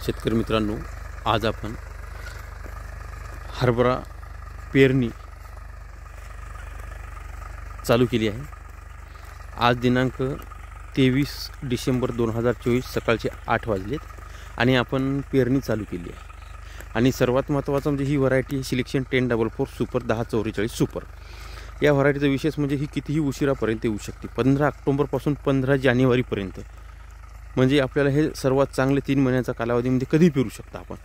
शेतकरी मित्रांनो, आज आपण हरभरा पेरणी चालू केली आहे। आज दिनांक 23 डिसेंबर 2024 सकाळचे 8 वाजलेत आणि आपण पेरणी चालू केली आहे। आणि सर्वात महत्त्वाचं म्हणजे ही व्हरायटी सिलेक्शन 1044 सुपर 1044 सुपर। या व्हरायटीचा विशेष म्हणजे ही कितीही उशिरापर्यंत येऊ शकते, 15 ऑक्टोबरपासून 15 जानेवारीपर्यंत। म्हणजे आपल्याला हे सर्वात चांगले 3 महिन्याचा कालावधीमध्ये कधी पेरू शकता आपण।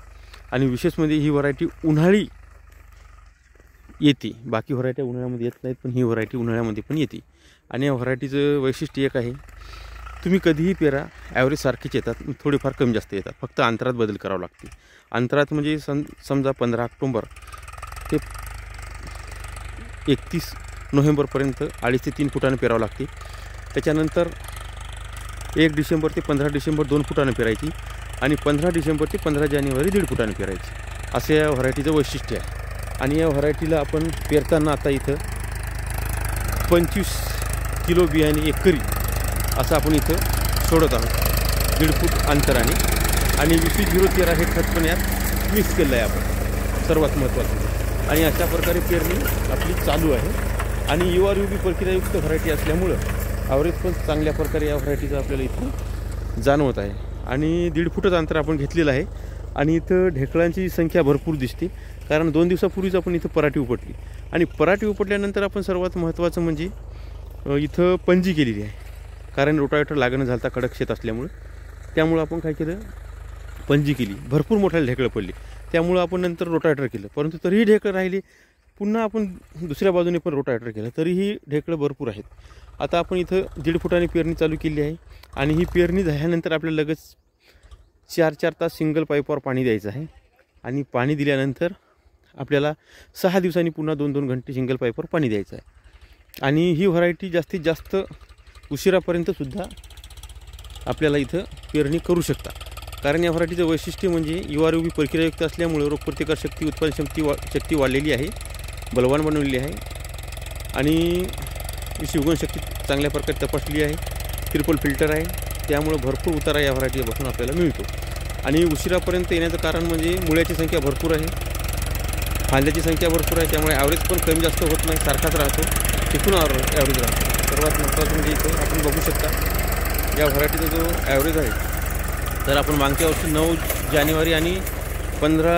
आणि विशेष म्हणजे ही व्हरायटी उन्हाळी येते, बाकी व्हरायटी उन्हाळ्यामध्ये येत नाहीत, पण ही व्हरायटी उन्हाळ्यामध्ये पण येते। आणि या व्हरायटीचं वैशिष्ट्य एक आहे, तुम्ही कधीही पेरा ॲव्हरेज सारखेच येतात, थोडेफार कमी जास्त येतात, फक्त अंतरात बदल करावा लागते। अंतरात म्हणजे समजा 15 ऑक्टोबर ते 31 नोव्हेंबरपर्यंत 2.5 ते 3 फुटाने पेरावं लागते। त्याच्यानंतर 1 डिसेंबर ते 15 डिसेंबर 2 फुटाने पेरायची आणि 15 डिसेंबर ते 15 जानेवारी 1.5 फुटाने पेरायची, असे या व्हरायटीचं वैशिष्ट्य आहे। आणि या व्हरायटीला आपण पेरताना आता इथं 25 किलो बियाणे एकरी असं आपण इथं सोडत आहोत 1.5 फूट अंतराने। आणि 20-0-13 हे खत पण यात मिक्स केलं आहे आपण, सर्वात महत्त्वाचं। आणि अशा प्रकारे पेरणी आपली चालू आहे। आणि URUB प्रक्रियायुक्त व्हरायटी असल्यामुळं ॲव्हरेज पण चांगल्या प्रकारे या व्हरायटीचं आपल्याला इथं जाणवत आहे। आणि 1.5 फुटच अंतर आपण घेतलेलं आहे। आणि इथं ढेकळांची संख्या भरपूर दिसते, कारण 2 दिवसापूर्वीच आपण इथं पराठी उपटली। आणि पराठी उपटल्यानंतर आपण सर्वात महत्त्वाचं म्हणजे इथं पंजी केलेली आहे, कारण रोटावेटर लागणं झालं कडक शेत असल्यामुळं। त्यामुळं आपण काय केलं, पंजी केली, भरपूर मोठ्याला ढेकळं पडली, त्यामुळं आपण नंतर रोटावेटर केलं, परंतु तरीही ढेकळं राहिली। पुन्हा आपण दुसऱ्या बाजूने पण रोटावेटर केलं, तरीही ढेकळं भरपूर आहेत। आता आपण इथं 1.5 फुटाने पेरणी चालू केली आहे। आणि ही पेरणी झाल्यानंतर आपल्याला लगेच 4-4 तास सिंगल पाईपवर पाणी द्यायचं आहे। आणि पाणी दिल्यानंतर आपल्याला 6 दिवसांनी पुन्हा 2-2 घंटे सिंगल पाईपवर पाणी द्यायचं आहे। आणि ही व्हरायटी जास्तीत जास्त उशिरापर्यंतसुद्धा आपल्याला इथं पेरणी करू शकता, कारण या व्हरायटीचं वैशिष्ट्य म्हणजे URUB प्रक्रियायुक्त असल्यामुळे रोगप्रतिकार शक्ती, उत्पादन शक्ती वाढलेली आहे, बलवान बनवलेली आहे। आणि शिवगण शक्ती चांगल्या प्रकारे तपासली आहे, ट्रिपल फिल्टर आहे, त्यामुळे भरपूर उतारा या व्हरायटीपासून आपल्याला मिळतो। आणि उशिरापर्यंत येण्याचं कारण म्हणजे मुळ्याची संख्या भरपूर आहे, फांद्याची संख्या भरपूर आहे, त्यामुळे ॲव्हरेज पण कमी जास्त होत नाही, सारखाच राहतो, टिकून ॲव्हरेज राहतो। सर्वात महत्त्वाचं म्हणजे इथं आपण बघू शकता या व्हरायटीचा जो ॲव्हरेज आहे, तर आपण मागच्या वर्षी 9 जानेवारी आणि 15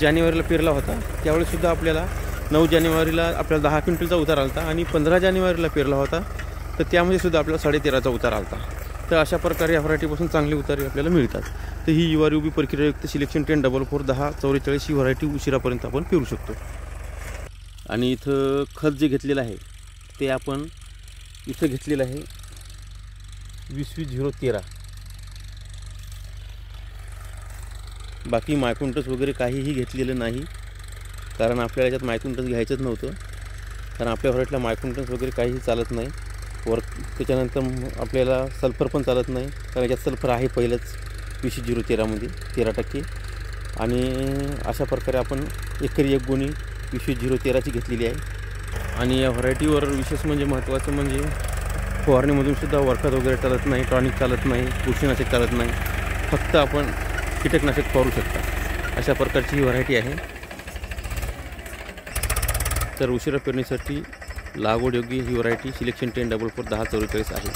जानेवारीला पेरला होता, त्यावेळेससुद्धा आपल्याला 9 जानेवारीला आपल्याला 10 क्विंटलचा उतार आला होता। आणि 15 जानेवारीला पेरला होता, तर त्यामध्ये सुद्धा आपल्याला 13.5चा उतार आला होता। तर अशा प्रकारे या व्हरायटीपासून चांगले उतारे आपल्याला मिळतात। तर ही URUB प्रक्रियायुक्त सिलेक्शन 1044 1044 ही व्हरायटी उशिरापर्यंत आपण पेरू शकतो। आणि इथं खत जे घेतलेलं आहे ते आपण इथं घेतलेलं आहे 20-0-13। बाकी मायक्रोन्टस वगैरे काहीही घेतलेलं नाही, कारण आपल्याला याच्यात मायक्रोन्टस घ्यायचंच नव्हतं, कारण आपल्या व्हरायटीला मायक्रोन्टस वगैरे काहीही चालत नाही। त्याच्यानंतर आपल्याला सल्फर पण चालत नाही, कारण याच्यात सल्फर आहे पहिलंच 20-0-13मध्ये 13%। आणि अशा प्रकारे आपण एकरी 1 गोणी 20-0-13ची घेतलेली आहे। आणि या व्हरायटीवर विशेष म्हणजे महत्त्वाचं म्हणजे फवारणीमधून सुद्धा वरखत वगैरे चालत नाही, टॉनिक चालत नाही, बुरशीनाशक चालत नाही, फक्त आपण कीटकनाशक फवारू शकता, अशा प्रकारची ही व्हरायटी आहे। तर उशिरा पेरणीसाठी लागवड योग्य ही व्हरायटी सिलेक्शन 1044 1044 आहे।